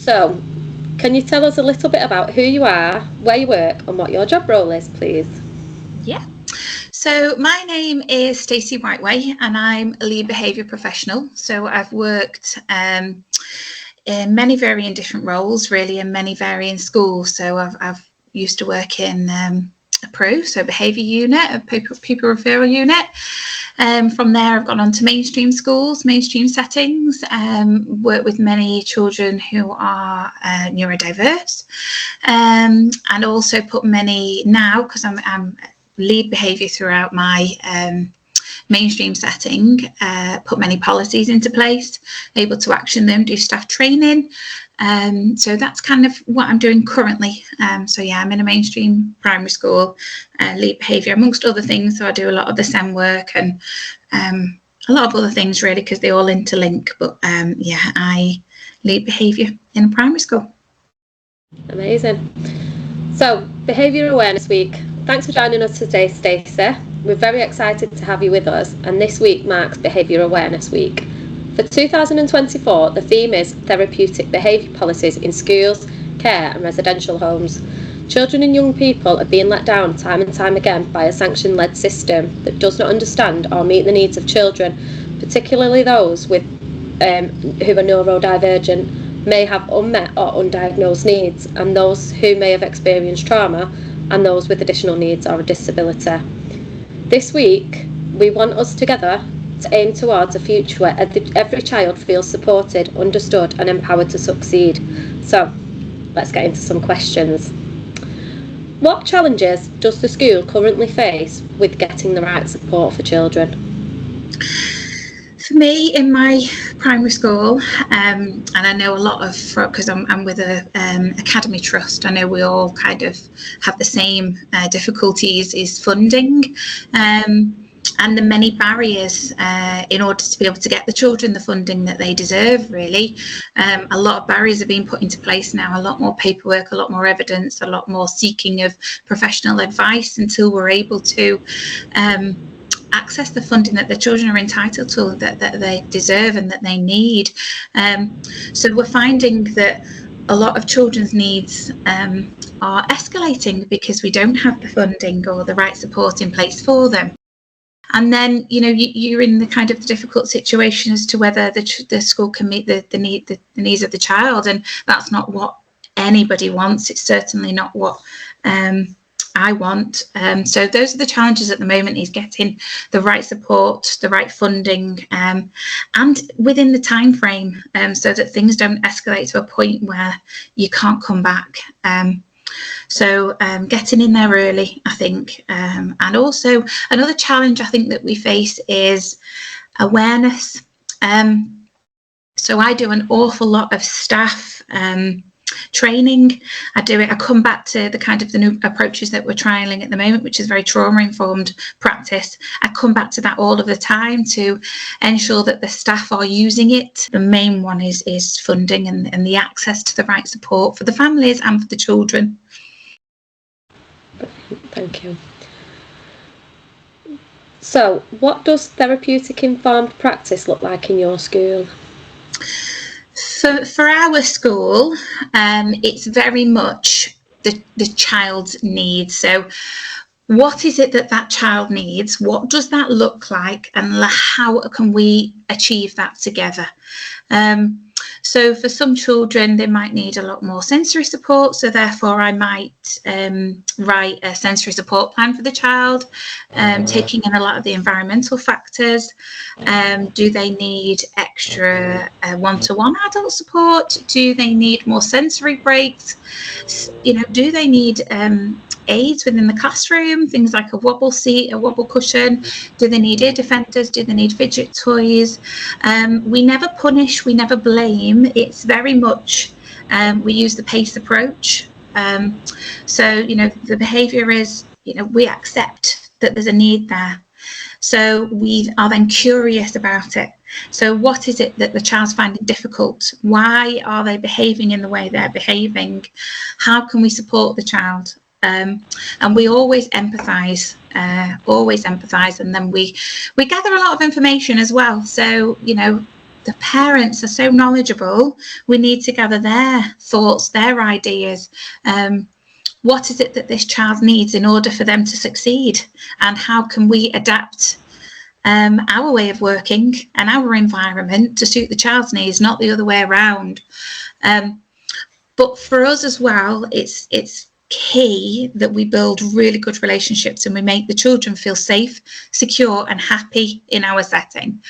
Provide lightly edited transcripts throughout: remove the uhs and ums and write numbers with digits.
So, can you tell us a little bit about who you are, where you work, and what your job role is, please? Yeah. So my name is Stacy Whiteway, and I'm a lead behaviour professional. So I've worked in many varying different roles, really, in many varying schools. So I've used to work in a PRU, so behaviour unit, a pupil referral unit. From there, I've gone on to mainstream schools, mainstream settings, worked with many children who are neurodiverse, and also put many now, because I'm lead behaviour throughout my mainstream setting, put many policies into place, able to action them, do staff training. So that's kind of what I'm doing currently. So yeah, I'm in a mainstream primary school, lead behaviour amongst other things. So I do a lot of the SEN work and a lot of other things really, because they all interlink. But yeah, I lead behaviour in a primary school. Amazing. So, Behaviour Awareness Week. Thanks for joining us today, Stacey. We're very excited to have you with us, and this week marks Behaviour Awareness Week. For 2024, the theme is Therapeutic Behaviour Policies in Schools, Care and Residential Homes. Children and young people are being let down time and time again by a sanction-led system that does not understand or meet the needs of children, particularly those with who are neurodivergent, may have unmet or undiagnosed needs, and those who may have experienced trauma, and those with additional needs or a disability. This week, we want us together to aim towards a future where every child feels supported, understood and empowered to succeed. So, let's get into some questions. What challenges does the school currently face with getting the right support for children? For me, in my primary school, and I know a lot of, because I'm with a academy trust, I know we all kind of have the same difficulties, is funding, and the many barriers in order to be able to get the children the funding that they deserve, really. A lot of barriers are being put into place now, a lot more paperwork, a lot more evidence, a lot more seeking of professional advice until we're able to access the funding that the children are entitled to, that they deserve and that they need. So we're finding that a lot of children's needs are escalating because we don't have the funding or the right support in place for them. And then, you know, you're in the kind of difficult situation as to whether the school can meet the needs of the child, and that's not what anybody wants. It's certainly not what I want. So those are the challenges at the moment, is getting the right support, the right funding, and within the time frame, so that things don't escalate to a point where you can't come back. So getting in there early, I think. And also another challenge I think that we face is awareness. So I do an awful lot of staff training. I come back to the kind of the new approaches that we're trialing at the moment, which is very trauma-informed practice. I come back to that all of the time to ensure that the staff are using it. The main one is funding and the access to the right support for the families and for the children. Thank you. So, what does therapeutic informed practice look like in your school? For our school, it's very much the child's needs. So what is it that child needs? What does that look like? And how can we achieve that together? So for some children, they might need a lot more sensory support. So therefore, I might write a sensory support plan for the child, taking in a lot of the environmental factors. Do they need extra one-to-one adult support? Do they need more sensory breaks? You know, do they need aids within the classroom, things like a wobble seat, a wobble cushion? Do they need ear defenders? Do they need fidget toys? We never punish, we never blame. It's very much we use the PACE approach. So, you know, the behaviour is, you know, we accept that there's a need there. So we are then curious about it. So what is it that the child's finding difficult? Why are they behaving in the way they're behaving? How can we support the child? And we always empathise, and then we gather a lot of information as well. So, you know, the parents are so knowledgeable. We need to gather their thoughts, their ideas. What is it that this child needs in order for them to succeed? And how can we adapt our way of working and our environment to suit the child's needs, not the other way around? But for us as well, it's key that we build really good relationships and we make the children feel safe, secure and happy in our setting.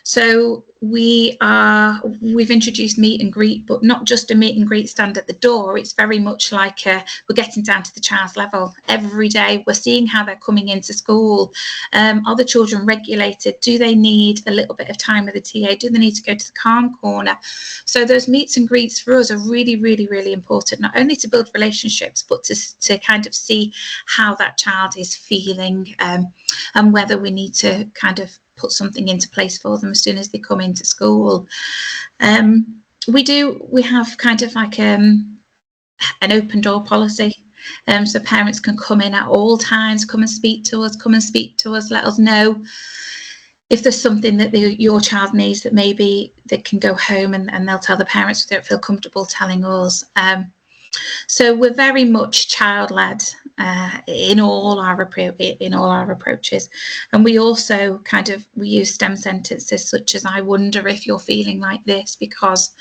So we've introduced meet and greet, but not just a meet and greet stand at the door. It's very much like we're getting down to the child's level every day. We're seeing how they're coming into school. Are the children regulated? Do they need a little bit of time with the TA? Do they need to go to the calm corner? So those meets and greets for us are really, really, really important, not only to build relationships, but to kind of see how that child is feeling, and whether we need to kind of put something into place for them as soon as they come into school. We have kind of like an open door policy, so parents can come in at all times, come and speak to us, let us know if there's something that your child needs that maybe they can go home and they'll tell the parents if they don't feel comfortable telling us. So we're very much child-led in all our approaches, and we also we use STEM sentences such as "I wonder if you're feeling like this because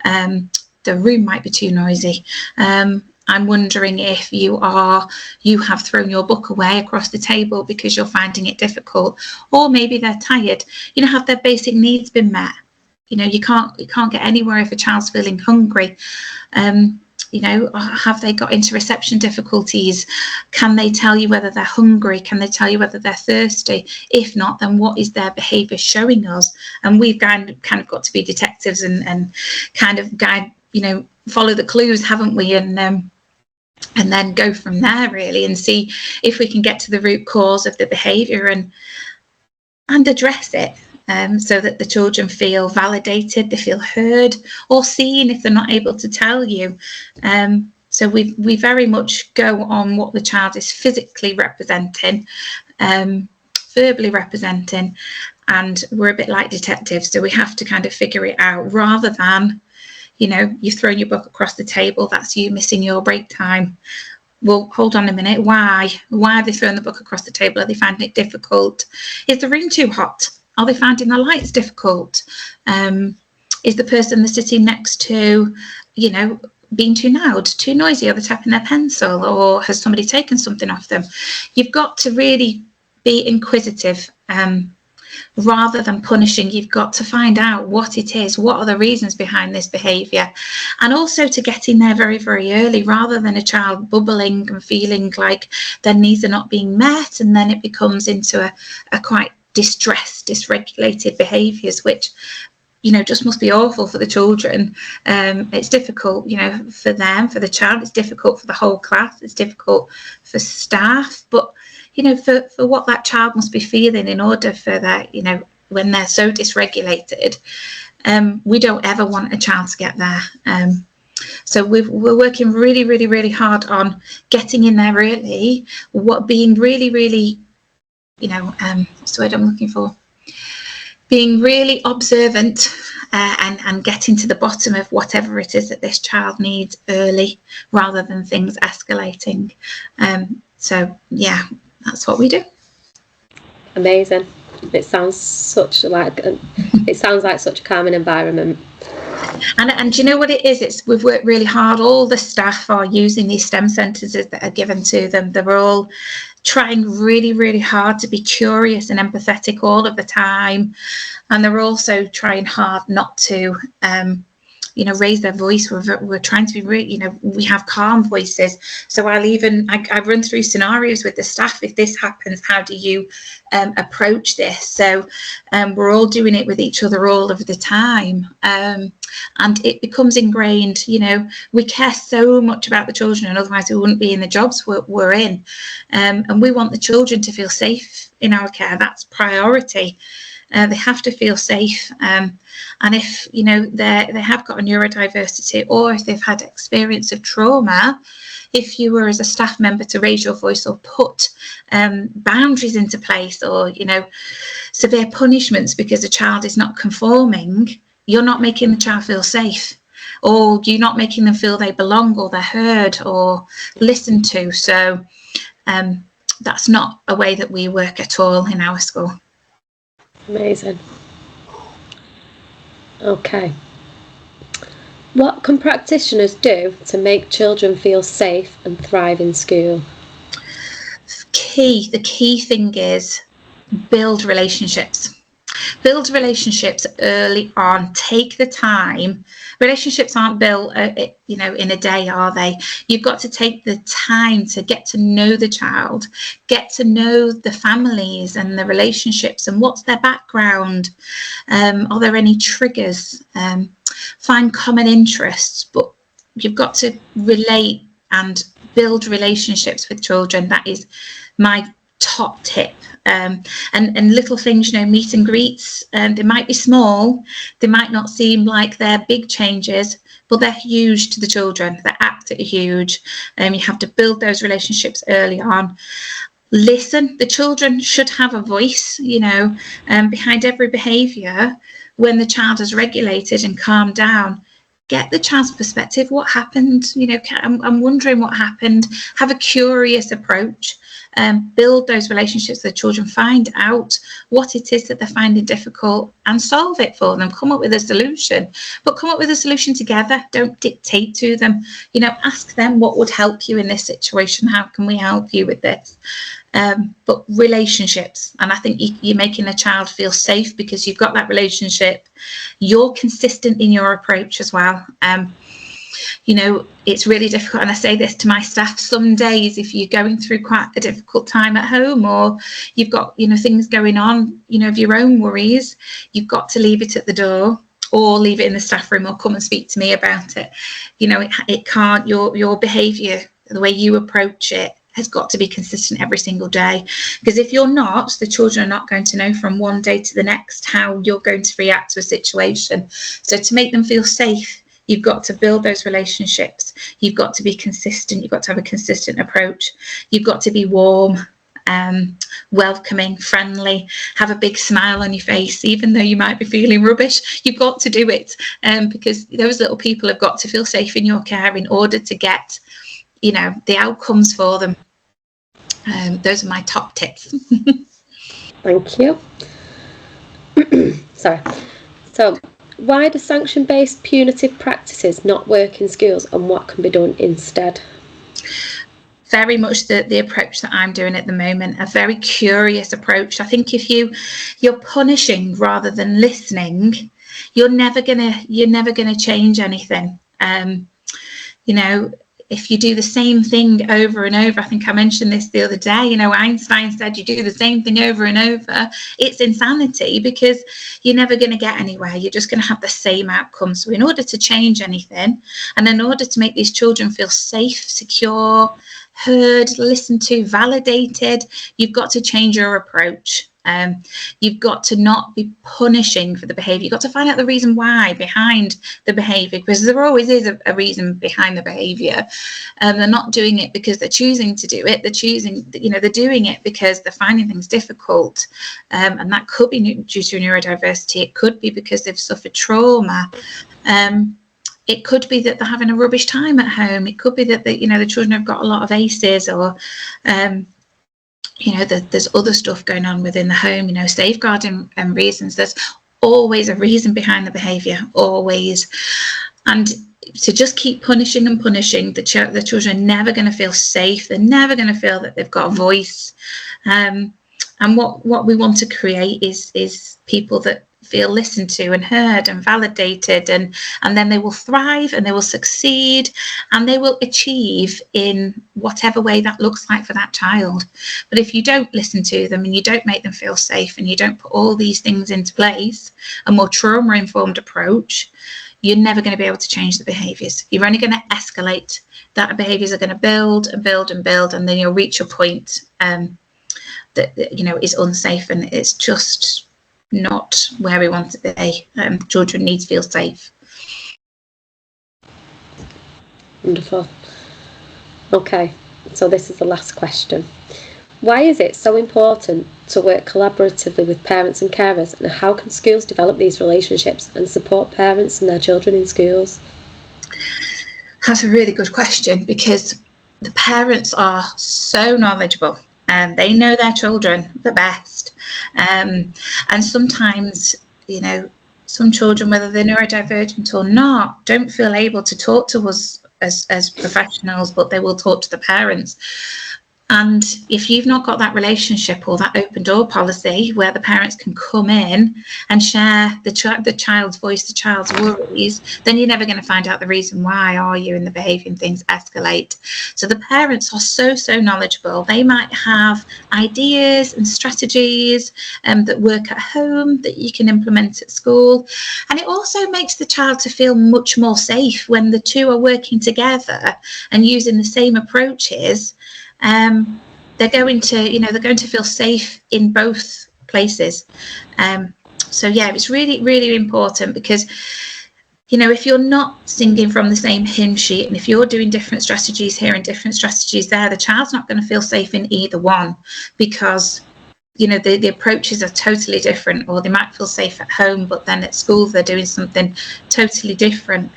the room might be too noisy." I'm wondering if you have thrown your book away across the table because you're finding it difficult, or maybe they're tired. Have their basic needs been met? You can't get anywhere if a child's feeling hungry. Have they got into reception difficulties? Can they tell you whether they're hungry? Can they tell you whether they're thirsty? If not, then what is their behaviour showing us? And we've kind of got to be detectives and kind of guide, follow the clues, haven't we? And then go from there really and see if we can get to the root cause of the behaviour and address it. So that the children feel validated, they feel heard or seen if they're not able to tell you. So we very much go on what the child is physically representing, verbally representing, and we're a bit like detectives, so we have to kind of figure it out rather than, you've thrown your book across the table, that's you missing your break time. Well, hold on a minute, why have they thrown the book across the table? Are they finding it difficult? Is the room too hot? Are they finding the lights difficult? Is the person they're sitting next to, being too loud, too noisy? Are they tapping their pencil, or has somebody taken something off them? You've got to really be inquisitive rather than punishing. You've got to find out what it is, what are the reasons behind this behaviour, and also to get in there very, very early rather than a child bubbling and feeling like their needs are not being met, and then it becomes into a quite distressed, dysregulated behaviours, which just must be awful for the children. It's difficult, for them, for the child. It's difficult for the whole class. It's difficult for staff. But for what that child must be feeling in order for that, when they're so dysregulated, we don't ever want a child to get there. So we're working really, really, really hard on getting in there early. Being really, really, what's the word I'm looking for? Being really observant and getting to the bottom of whatever it is that this child needs early, rather than things escalating. So yeah, that's what we do. Amazing. It sounds like such a calming environment. And do you know what it is? We've worked really hard. All the staff are using these STEM sentences that are given to them. They're all trying really, really hard to be curious and empathetic all of the time. And they're also trying hard not to, raise their voice. We're trying to be really, we have calm voices. So I run through scenarios with the staff. If this happens, how do you approach this? So we're all doing it with each other all of the time. And it becomes ingrained, we care so much about the children, and otherwise we wouldn't be in the jobs we're in. And we want the children to feel safe in our care. That's priority. They have to feel safe. And if, you know, they have got a neurodiversity, or if they've had experience of trauma, if you were as a staff member to raise your voice or put boundaries into place, or, you know, severe punishments because a child is not conforming, you're not making the child feel safe, or you're not making them feel they belong, or they're heard or listened to. So that's not a way that we work at all in our school. Amazing. Okay. What can practitioners do to make children feel safe and thrive in school? The key thing is build relationships. Build relationships early on. Take the time. Relationships aren't built, you know, in a day, are they? You've got to take the time to get to know the child, get to know the families and the relationships and what's their background. Are there any triggers? Find common interests, but you've got to relate and build relationships with children. That is my top tip. And little things, you know, meet and greets, they might be small, they might not seem like they're big changes, but they're huge to the children. They're absolutely huge. You have to build those relationships early on. Listen. The children should have a voice, you know, behind every behaviour. When the child is regulated and calmed down, get the child's perspective. What happened? You know, I'm wondering what happened. Have a curious approach. Build those relationships with the children. Find out what it is that they're finding difficult and solve it for them. Come up with a solution, but come up with a solution together. Don't dictate to them. You know, ask them what would help you in this situation. How can we help you with this? But relationships, and I think you're making a child feel safe because you've got that relationship. You're consistent in your approach as well. You know, it's really difficult, and I say this to my staff, some days if you're going through quite a difficult time at home, or you've got, you know, things going on, you know, of your own worries, you've got to leave it at the door, or leave it in the staff room, or come and speak to me about it. You know, it can't, your behaviour, the way you approach it, has got to be consistent every single day, because if you're not, the children are not going to know from one day to the next how you're going to react to a situation. So to make them feel safe, you've got to build those relationships. You've got to be consistent. You've got to have a consistent approach. You've got to be warm, welcoming, friendly, have a big smile on your face, even though you might be feeling rubbish. You've got to do it, because those little people have got to feel safe in your care in order to get, you know, the outcomes for them. Those are my top tips. Thank you. Sorry. So, why do sanction-based punitive practices not work in schools, and what can be done instead? Very much the approach that I'm doing at the moment, a very curious approach. I think if you're punishing rather than listening, you're never gonna change anything. You know, if you do the same thing over and over, I think I mentioned this the other day, you know, Einstein said you do the same thing over and over, it's insanity, because you're never going to get anywhere. You're just going to have the same outcome. So in order to change anything, and in order to make these children feel safe, secure, heard, listened to, validated, you've got to change your approach. You've got to not be punishing for the behaviour. You've got to find out the reason why behind the behaviour, because there always is a reason behind the behaviour. They're not doing it because they're choosing to do it. They're doing it because they're finding things difficult. And that could be due to neurodiversity. It could be because they've suffered trauma. It could be that they're having a rubbish time at home. It could be that the children have got a lot of ACEs, or there's other stuff going on within the home, safeguarding and reasons. There's always a reason behind the behaviour, always. And to just keep punishing and punishing, the children are never going to feel safe. They're never going to feel that they've got a voice. And what we want to create is people that feel listened to and heard and validated, and then they will thrive and they will succeed and they will achieve in whatever way that looks like for that child. But if you don't listen to them and you don't make them feel safe and you don't put all these things into place, a more trauma-informed approach, you're never going to be able to change the behaviours. You're only going to escalate. That behaviours are going to build and build and build, and then you'll reach a point that is unsafe, and it's just not where we want to be. Children need to feel safe. Wonderful. Okay, so this is the last question. Why is it so important to work collaboratively with parents and carers, and how can schools develop these relationships and support parents and their children in schools? That's a really good question, because the parents are so knowledgeable and they know their children the best. And sometimes, you know, some children, whether they're neurodivergent or not, don't feel able to talk to us as professionals, but they will talk to the parents. And if you've not got that relationship or that open door policy where the parents can come in and share the child's voice, the child's worries, then you're never going to find out the reason why, are you? And the behaviour and things escalate. So the parents are so knowledgeable. They might have ideas and strategies that work at home that you can implement at school. And it also makes the child to feel much more safe when the two are working together and using the same approaches. They're going to feel safe in both places. So yeah, it's really important, because, you know, if you're not singing from the same hymn sheet, and if you're doing different strategies here and different strategies there, the child's not going to feel safe in either one, because, you know, the approaches are totally different, or they might feel safe at home, but then at school they're doing something totally different.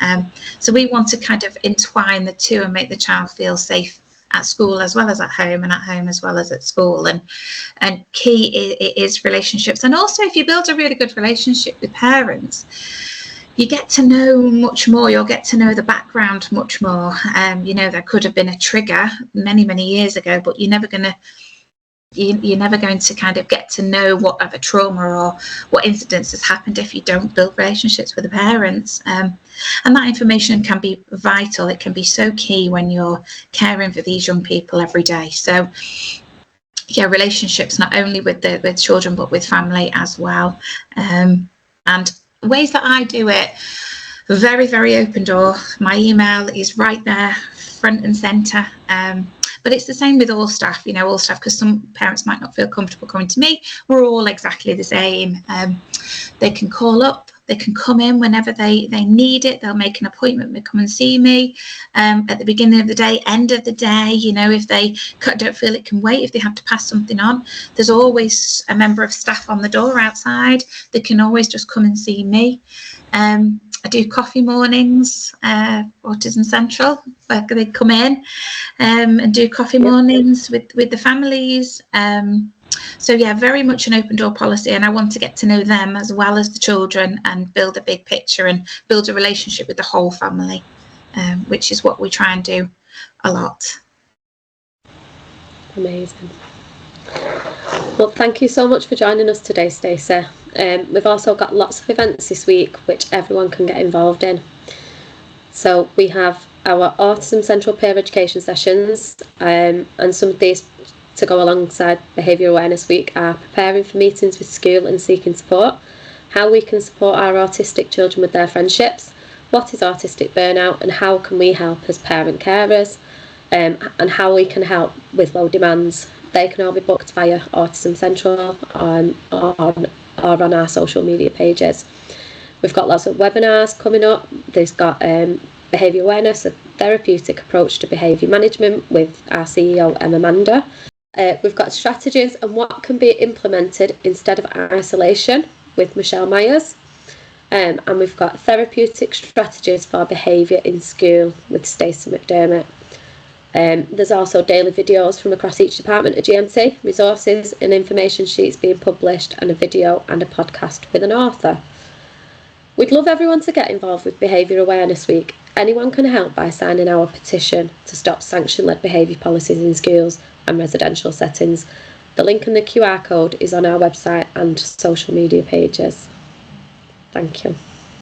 So we want to kind of entwine the two and make the child feel safe at school as well as at home, and at home as well as at school. And key is relationships. And also, if you build a really good relationship with parents, you get to know much more. You'll get to know the background much more. You know, there could have been a trigger many years ago, but you're never going to kind of get to know what other trauma or what incidents has happened if you don't build relationships with the parents. And that information can be vital. It can be so key when you're caring for these young people every day. So yeah, relationships not only with children but with family as well. And ways that I do it, very open door. My email is right there, front and centre. But it's the same with all staff, you know, all staff, because some parents might not feel comfortable coming to me. We're all exactly the same. They can call up, they can come in whenever they need it. They'll make an appointment to come and see me at the beginning of the day, end of the day. You know, if they don't feel it can wait, if they have to pass something on, there's always a member of staff on the door outside. They can always just come and see me. I do coffee mornings, Autism Central, where they come in and do coffee mornings with the families. So yeah, very much an open door policy, and I want to get to know them as well as the children and build a big picture and build a relationship with the whole family, which is what we try and do a lot. Amazing. Well, thank you so much for joining us today, Stacey. We've also got lots of events this week which everyone can get involved in. So we have our Autism Central peer education sessions, and some of these to go alongside Behaviour Awareness Week are preparing for meetings with school and seeking support, how we can support our autistic children with their friendships, what is autistic burnout and how can we help as parent carers, and how we can help with low demands. They can all be booked via Autism Central or on our social media pages. We've got lots of webinars coming up. There's got Behaviour Awareness, a therapeutic approach to behaviour management with our CEO, Amanda. We've got strategies and what can be implemented instead of isolation with Michelle Myers. And we've got therapeutic strategies for behaviour in school with Stacey McDermott. There's also daily videos from across each department at GMT, resources and information sheets being published, and a video and a podcast with an author. We'd love everyone to get involved with Behaviour Awareness Week. Anyone can help by signing our petition to stop sanction-led behaviour policies in schools and residential settings. The link and the QR code is on our website and social media pages. Thank you.